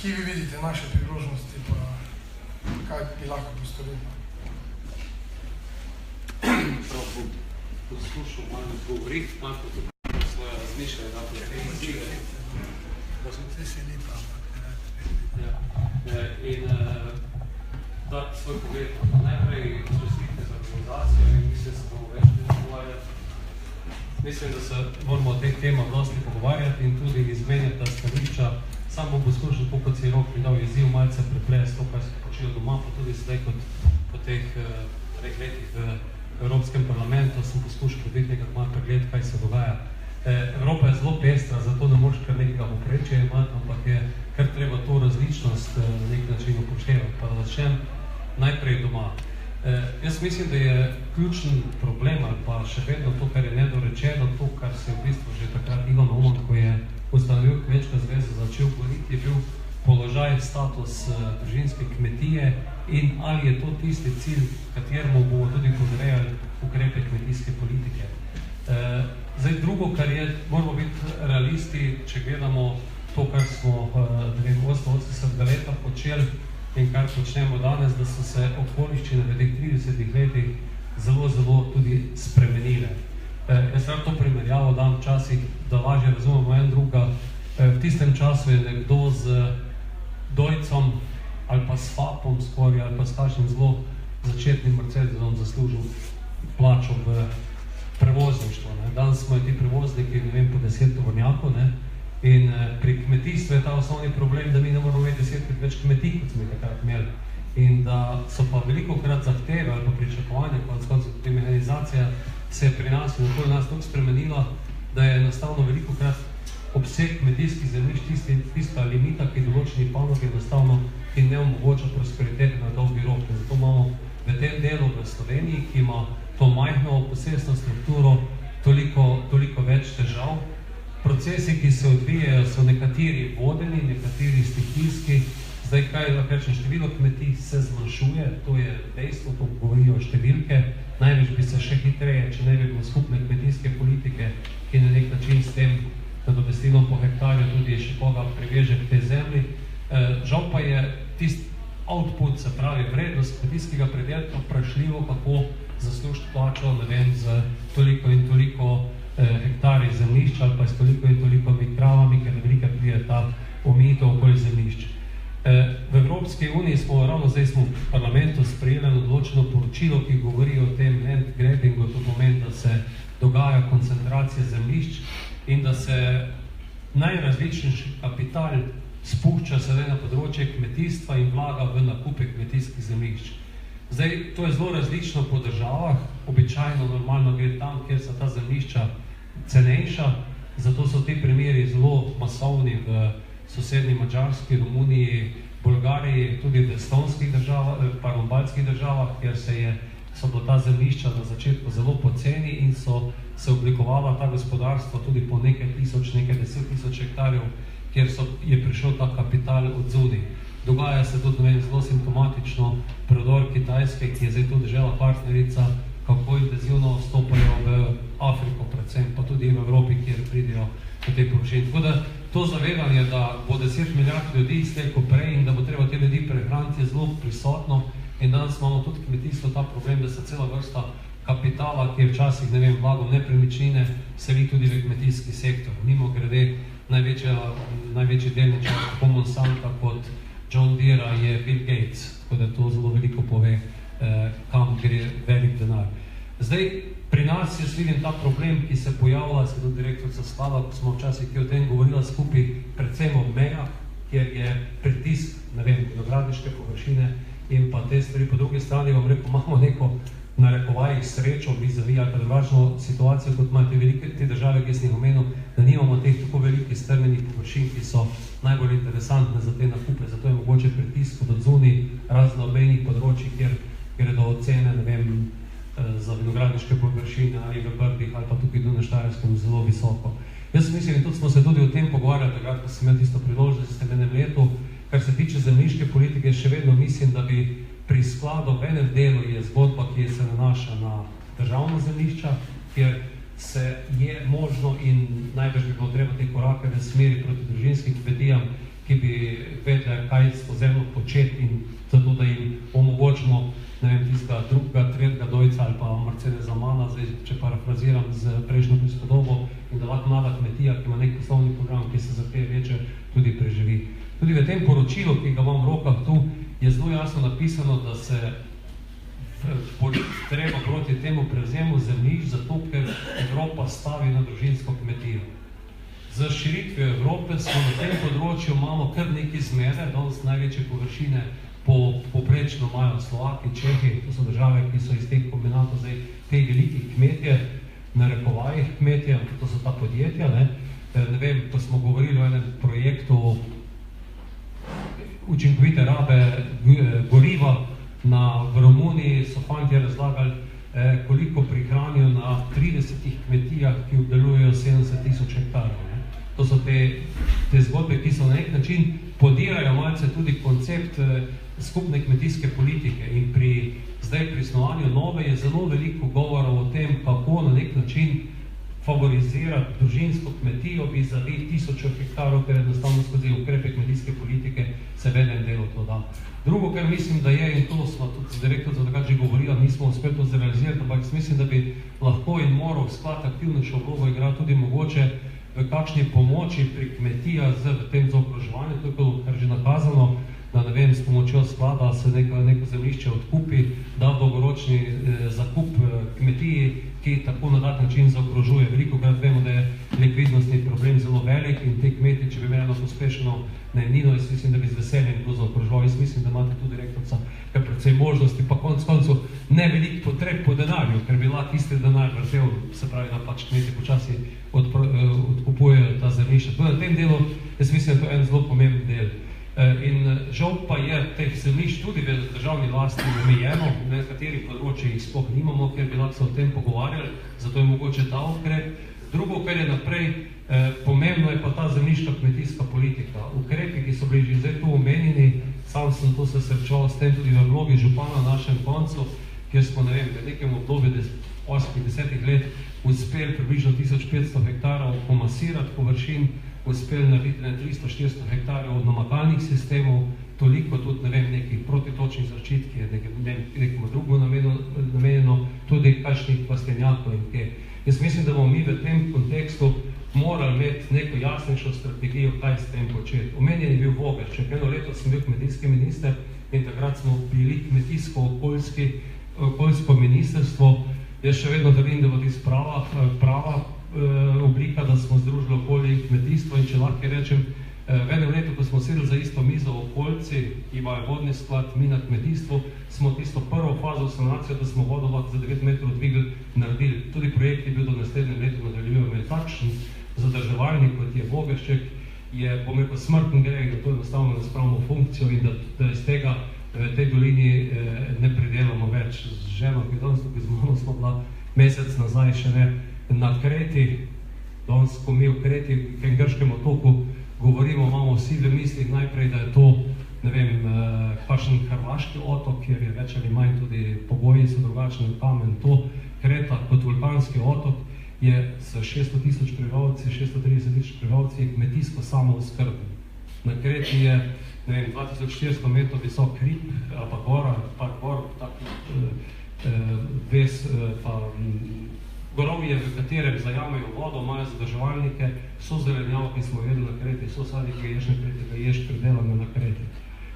Kje vi vidite naše priložnosti, pa kaj bi lahko postorili? Prav bom poslušal malo govoriti, malo tudi svoje razmišljanje, da bi rekel. Da smo te se ni prav. In dati svoj pogled. Najprej čestitke za organizacijo in mislim, da se bomo več pogovarjati. Mislim, da se moramo o teh temah dosti pogovarjati in tudi izmenjati ta stališča. Sam bom poskušal, kot si Rok mi dal izziv, malce preplesti to, kar se počelo doma, pa tudi zdaj kot po teh 3 letih v Evropskem parlamentu sem poskušal dobiti nekak malo pregled, kaj se dogaja. Evropa je zelo pestra, zato ne moreš kar nekega poprečja imati, ampak je kar treba to različnost na nek način upoštevati. Pa da začnem najprej doma. Jaz mislim, da je ključen problem ali pa še vedno to, kar je nedorečeno, to, kar se je v bistvu že takrat Ivan Oman, ko je ustanovil Kmečka zveza, začel govoriti, je bil položaj, status družinske kmetije in ali je to tisti cilj, kateremu bomo tudi podrejali ukrepe kmetijske politike. Zdaj, drugo, kar je, moramo biti realisti, če gledamo to, kar smo 1980 leta počeli in kar počnemo danes, da so se okoliščine v teh 30 letih zelo, zelo tudi spremenile. Jaz rad to primerjavo dam včasih, da lažje razumemo en druga. V tistem času je nekdo z Dojcom ali pa s Fapom skoraj ali pa s kakšnim zelo začetnim Mercedesom zaslužil plačo v prevozništvo. Danes smo ti prevozniki, ne vem, po 10 tovornjakov, in pri kmetijstvu je ta osnovni problem, da mi ne moramo imeti 10 več kmetij, kot smo jih takrat imeli. In da so pa velikokrat zahteve ali pa pričakovanje, kot mehanizacija se je pri nas in okoli nas tako spremenila, da je enostavno velikokrat obseg kmetijskih zemljišč tista limita, ki določeni panogi enostavno in ne omogoča prosperitete na dolgi rok. In zato imamo v tem delu v Sloveniji, ki ima to majhno posestno strukturo, toliko več težav. Procesi, ki se odvijajo, so nekateri vodeni, nekateri stihijski. Zdaj, kaj lahko rečem, število kmetij se zmanjšuje, to je dejstvo, to govorijo številke. Največ bi se še hitreje, če ne bi bilo skupne kmetijske politike, ki na nek način s tem nadomestilom po hektarju tudi še koga priveže k tej zemlji. Žal pa je tisti output, se pravi vrednost kmetijskega predelka, vprašljivo, kako zaslužiti plačo, ne vem, z toliko in toliko hektarji zemljišča ali pa s toliko in toliko kravami, ker velika prije ta omejitev okoli zemljišč. V Evropski uniji smo, ravno zdaj smo v parlamentu sprejeli odločeno poročilo, ki govori o tem land grabbingu, to pomeni, da se dogaja koncentracija zemljišč in da se najrazličnejši kapital spušča sedaj na področje kmetijstva in vlaga v nakupe kmetijskih zemljišč. Zdaj, to je zelo različno po državah, običajno normalno gre tam, kjer so ta zemljišča cenejša, zato so ti primeri zelo masovni v sosednji Madžarski, Romuniji, Bolgariji, tudi v estonskih državah, baltskih državah, kjer so bila ta zemljišča na začetku zelo poceni in so se oblikovala ta gospodarstva tudi po nekaj 10 tisoč hektarjev, kjer je prišel ta kapital od zunaj. Dogaja se tudi zelo simptomatično prodor Kitajske, ki je zdaj tudi dežela partnerica, kako intenzivno vstopajo v Afriko predvsem, pa tudi v Evropi, kjer pridejo v tej površini. Tako da to zavedanje, da bo 10 milijard ljudi izteko prej in da bo treba te ljudi prehraniti, je zelo prisotno. In danes imamo tudi kmetijstvo ta problem, da se cela vrsta kapitala, ki je včasih, ne vem, vlagal nepremičnine, seli tudi v kmetijski sektor. Mimo grede, največji delničar tako Monsanta kot John Deere je Bill Gates, tako da to zelo veliko pove, kam gre velik denar. Zdaj, pri nas jaz vidim ta problem, ki se pojavlja, se tudi direktorica Slava, ko smo včasih ki o tem govorila skupaj, predvsem ob mejah, kjer je pritisk, ne vem, vinogradniške površine in pa te stvari. Po drugi strani vam rekel, imamo neko narekovajih srečo, vizavi ali pa drugačno situacijo, kot imate velike te države, ki sem jih omenil, da nimamo teh tako velikih strmenih površin, ki so najbolj interesantne za te nakupe. Zato je mogoče pritisk od odzuni razno obmejnih področjih, kjer gredo cene, ne vem, za vinogradniške površine ali v Brdih ali pa tukaj na Štajerskem zelo visoko. Jaz mislim, in tudi smo se tudi o tem pogovarjali, takrat, ko sem imel tisto priložnost v enem letu, kar se tiče zemljiške politike, še vedno mislim, da bi pri skladu v enem delu je zgodba, ki se nanaša na državno zemljišča, kjer se je možno in najbrž bi bilo treba te korake v smeri proti družinskim kmetijam, ki bi vedeli, kaj s to zemljo početi in zato, da jim omogočimo, ne vem, tistega drugega, tretjega dojca ali pa Mercedesa Mana, zdaj, če parafraziram z prejšnjo prispodobo, in da lahko mlada kmetija, ki ima nek poslovni program, ki se za te veče tudi preživi. Tudi v tem poročilu, ki ga imam v rokah tu, je zelo jasno napisano, da se treba proti temu prevzemu zemljišč, zato ker Evropa stavi na družinsko kmetijo. Z širitvijo Evrope smo na tem področju imamo kar nekaj zmede, danes največje površine poprečno imajo Slovaki, Čehi, to so države, ki so iz teh kombinatov zdaj te velikih kmetje, na rekovajih kmetje, to so ta podjetja, ne vem, ko smo govorili o enem projektu učinkovite rabe goriva v Romuniji, so fantje razlagali, koliko prihranijo na 30 kmetijah, ki obdelujejo 70 000 hektarov. To so te zgodbe, ki so na nek način podirajo malce tudi koncept skupne kmetijske politike in zdaj pri snovanju nove je zelo veliko govorov o tem, kako na nek način favorizirati družinsko kmetijo vizavi 1000 hektarov, ker enostavno skozi ukrepe kmetijske politike se v enem delu to da. Drugo, kar mislim, da je, in to smo tudi z direktorjem takrat že govorili, nismo uspeli to zrealizirati, ampak mislim, da bi lahko in moral sklad aktivnejšo vlogo igrati tudi mogoče v kakšni pomoči pri kmetijah v tem zaokroževanju, to je bilo kar že nakazano, da ne vem, s pomočjo sklada se neko zemljišče odkupi, da dolgoročni zakup kmetiji, ki tako na tak način zaokrožuje. Velikokrat vemo, da je likvidnostni problem zelo velik in te kmeti, če bi imeli pospešeno najemnino, jaz mislim, da bi z veseljem to zaokrožoval. Jaz mislim, da imate tudi direktorca kar precej možnosti, pa konec koncev ne veliko potreb po denarju, ker bi lahko isti denar vrtel, se pravi, da pač kmeti počasi odkupujejo ta zemljišča. Na tem delu, jaz mislim, da je to en zelo pomemben del. In žal pa je teh zemljišč tudi v državni lasti omejeno, na katerih področjih jih sploh nimamo, ker bi lahko se o tem pogovarjali, zato je mogoče ta ukrep. Drugo, kar je naprej, pomembno je pa ta zemljiška kmetijska politika. Ukrepi, ki so bili že zdaj tu omenjeni, sam sem to se srečal s tem tudi v vlogi župana na našem koncu, kjer smo, ne vem, v nekem obdobju 8-10 let uspeli približno 1500 hektarov pomasirati površin, uspeli narediti 300-400 hektarjev od namakalnih sistemov, toliko tudi, ne vem, nekih protitočnih zaščit, ki je nekemu drugo namenjeno, tudi kakšnih plastenjakov in kaj. Jaz mislim, da bomo mi v tem kontekstu morali imeti neko jasnejšo strategijo, kaj s tem početi. Omenjen je bil Vogršček. Eno leto sem bil kmetijski minister in takrat smo bili kmetijsko-okoljsko ministrstvo. Jaz še vedno trdim, da bo tista prava oblika, da smo združili okolje in kmetijstvo in če lahko rečem, v enem letu, ko smo sedeli za isto mizo okoljci, ki imajo vodni sklad, mi na kmetijstvu, smo tisto prvo fazo sanacijo, da smo vodovod za 9 metrov dvigli, naredili. Tudi projekt je bil do naslednjem letu nadaljujem. Takšen zadrževalnik, kot je Vogršček, je, bom rekel, smrten greh, da to enostavno ne spravimo funkcijo in da iz tega v tej dolini ne pridelamo več. Z ženo, ki danes tukaj z mano smo bila mesec nazaj še ne na Kreti, danes, ko mi v Kreti, v grškem otoku govorimo, imamo vsi v mislih najprej, da je to, ne vem, kakšen hrvaški otok, kjer je več ali manj tudi pogoji so drugačni, kamen, to Kreta kot vulkanski otok je s 600 000 prebivalci, 630 000 prebivalci je kmetijsko samooskrben. Na Kreti je, ne vem, 2400 metrov visok hrib, ali pa gora, ves, pa gorovje, v katerem zajamejo vodo, imajo zadrževalnike, so zelenjavo, ki smo jedli na Kreti, so sadje, ki ješ na Kreti, ki ješ predelane na Kreti.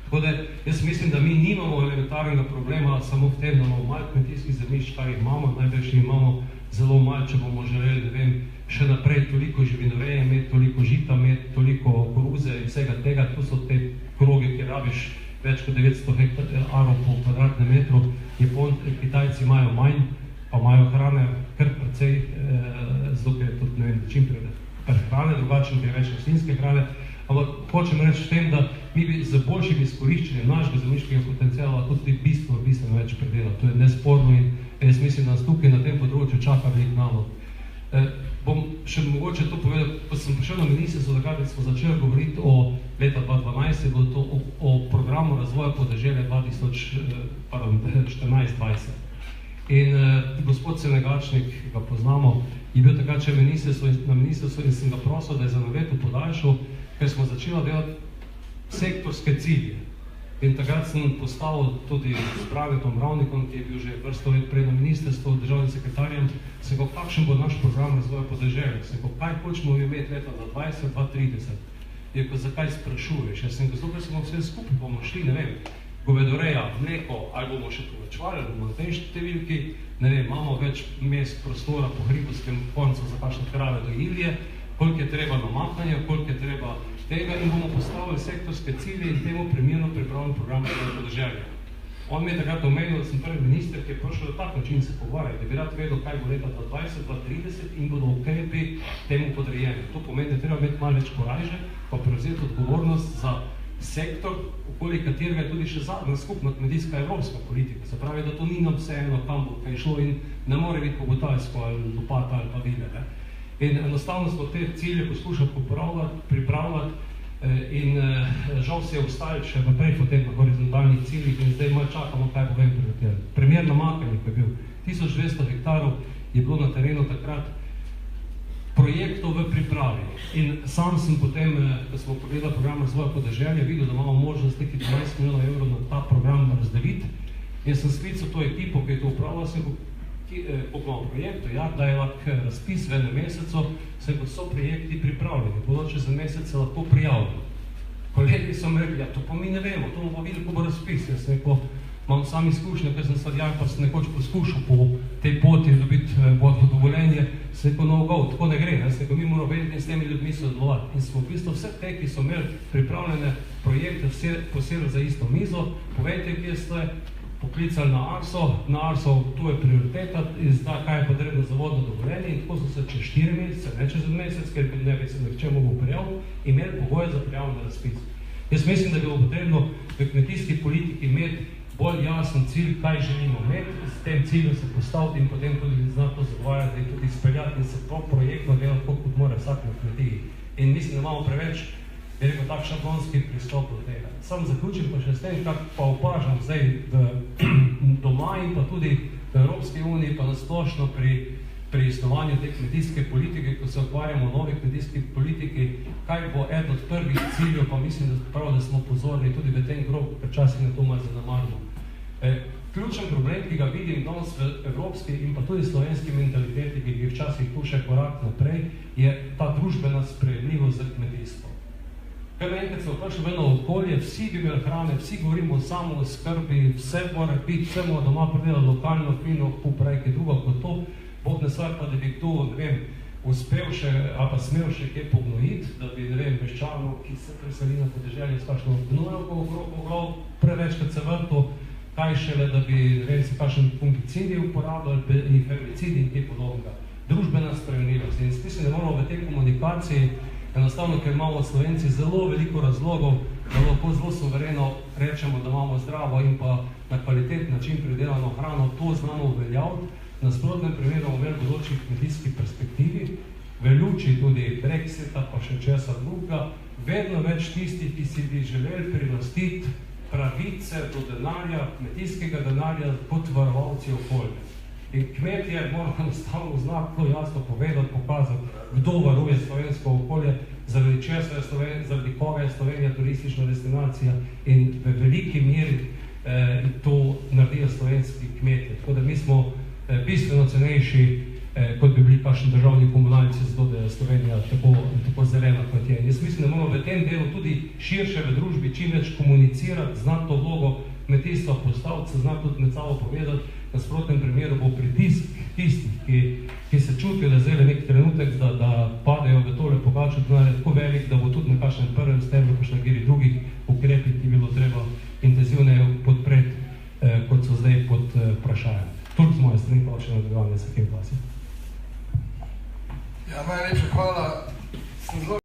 Tako da, jaz mislim, da mi nimamo elementarnega problema samo v tem, da imamo malo kmetijskih zemljišč, kar jih imamo, največ imamo zelo malo, če bomo želeli, ne vem, še naprej toliko živinoreje imeti, toliko žita imeti, toliko koruze in vsega tega, tu so te kroge, ki rabiš več kot 900 arov po kvadratnem metru, Kitajci imajo manj, pa imajo hrane kar precej, zato ker je tudi, ne vem, čim prehrane, drugačen, ker je več rastlinske hrane, ampak hočem reči v tem, da mi bi z boljšim izkoriščenjem našega zemljiškega potenciala tudi bistveno več predelali. To je nesporno in jaz mislim, da nas tukaj na tem področju čaka veliko nalog. Bom še mogoče to povedal, ko sem prišel na ministrstvo, takrat smo začeli govoriti o leta 2012, je bilo to o programu razvoja podeželja 2014-2020. In gospod Senegačnik, ga poznamo, je bil takrat še na ministrstvu in sem ga prosil, da je za naveto podaljšal, ker smo začeli delati sektorske cilje. In takrat sem postavil tudi s Branetom Ravnikom, ki je bil že vrsto let prej na ministrstvu, državnim sekretarjem, se go, kakšen bo naš program razvoja podeželja, se go, kaj hočemo imeti leta 2020, 2030. Je ko, zakaj sprašuješ? Jaz sem go, zato, ker smo vse skupaj, bomo šli, ne vem, govedoreja, mleko, ali bomo še povečevali, ali bomo na tej številki, ne vem, imamo več mest prostora po hribovskem koncu za kakšne krave do Ilije, koliko je treba namakanja, koliko je treba tega in bomo postavili sektorske cilje in temu primerno pripravljen program za podeželje. On mi je takrat omenil, da sem prvi minister, ki je prišel na tak način se pogovarjati, da bi rad vedel, kaj bo leta 2020, 2030 in bodo ukrepi temu podrejeni. To pomeni, da treba imeti malo več korajže, pa prevzeti odgovornost za sektor, okoli katerega je tudi še zadnja skupna kmetijska evropska politika. Se pravi, da to ni nam vseeno, kam bo kaj šlo in ne more biti pogotalsko ali lopata ali pa vile. Ne? In enostavno smo te cilje poskušali pripravljati in žal se je ustaviti še naprej potem na horizontalnih ciljih in zdaj malo čakamo, kaj bo vem prioritirati. Primer namakanja, ko je bil 1200 hektarov, je bilo na terenu takrat projektov v pripravi. In sam sem potem, da smo pogledali program razvoja podeželja, videl, da imamo možnost nekaj 12 milijonov evrov na ta program razdeliti. In sem sklical to ekipo, ki je to upravljala, po projektu, ja, da je lahko razpis v enem mesecu, se so projekti pripravljeni, bodo čez mesec se lahko prijavili. Kolegi so mi rekli, ja, to pa mi ne vemo, to bomo videli, ko bo razpis. Jaz rekel, imam sam izkušnje, ker sem sadjak, pa sem nekoč poskušal po tej poti dobiti vodno dovoljenje, se rekel, no, go, tako ne gre, ne, se rekel, mi moramo vedeti in s temi ljudmi sodelovati. In smo v bistvu vse te, ki so imeli pripravljene projekte, posedli za isto mizo, povejte, kje ste, poklicali na ARSO, tu je prioriteta, zdaj kaj je potrebno za vodno dovoljenje in tako so se čez 4 mesece, ne čez mesec, ker ne bi se nekče mogel prijaviti, imeli pogoje za prijavo na razpis. Jaz mislim, da bi bilo potrebno v kmetijski politiki imeti bolj jasen cilj, kaj želimo imeti, s tem ciljem se postaviti in potem tudi znati to zagovarjati in tudi izpeljati in se projektno delati, kot mora vsak na kmetiji. In mislim, da imamo preveč je rekel tak šablonski pristop do tega. Sam zaključim pa še s tem, kak pa opažam zdaj doma in pa tudi v Evropski uniji, pa nasplošno pri snovanju te kmetijske politike, ko se ukvarjamo o novi kmetijski politiki, kaj bo eden od prvih ciljev, pa mislim, da smo pozorni tudi v tem krogu, ker časih ne to malo zanemarimo. Ključen problem, ki ga vidim danes v evropski in pa tudi slovenski mentaliteti, ki je včasih tu še korak naprej, je ta družbena sprejemljivost za kmetijstvo. Ker enkrat se vprašal v eno okolje, vsi bi imeli hrane, vsi govorimo o samooskrbi, vse mora biti, vse mora doma pridelati lokalno, fino, kuprej, kaj drugo kot to, Bog ne stvar pa, da bi kdo, ne vem, uspel še, ali pa smel še kje pognojiti, da bi, ne vem, meščanov, ki se preseli na podeželje, skašno gnojevko oglov, prevečkrat se vrto, kaj šele, da bi, ne vem, se kakšen fungicidi uporabljali in herbicidi in kaj podobnega. Družbena sprejemljivost. In mislim, da moramo v tej komunikaciji enostavno, ker imamo Slovenci zelo veliko razlogov, da lahko zelo suvereno rečemo, da imamo zdravo in pa na kvalitetni način pridelano hrano, to znamo uveljaviti, na nasprotnem primeru bomo imeli bodoči kmetijski perspektivi, v luči tudi Brexita, pa še česa drugega, vedno več tistih, ki si bi želeli prilastiti pravice do denarja, kmetijskega denarja kot varovalci okolja. In kmetje moramo enostavno znati to jasno povedati, pokazati, kdo varuje slovensko okolje, zaradi koga je Slovenija turistična destinacija in v veliki meri to naredijo slovenski kmetje. Tako da mi smo bistveno cenejši, kot bi bili kakšni državni komunalci, zato da je Slovenija tako zelena kot je. Jaz mislim, da moramo v tem delu tudi širše v družbi čim več komunicirati, znati to vlogo kmetijstva postaviti, se znati tudi med sabo povedati, v nasprotnem primeru bo pritisk tistih, ki se čutijo, da zdaj nek trenutek, da padejo v tole pogačo, da je tako velik, da bo tudi na kakšnem prvem stebru, pa še na kateri drugih ukrepih, ki bilo treba intenzivneje podpreti, kot so zdaj pod vprašanjem. Toliko z moje strani, pa še nadaljevanje s tem glasom. Ja, najlepša hvala.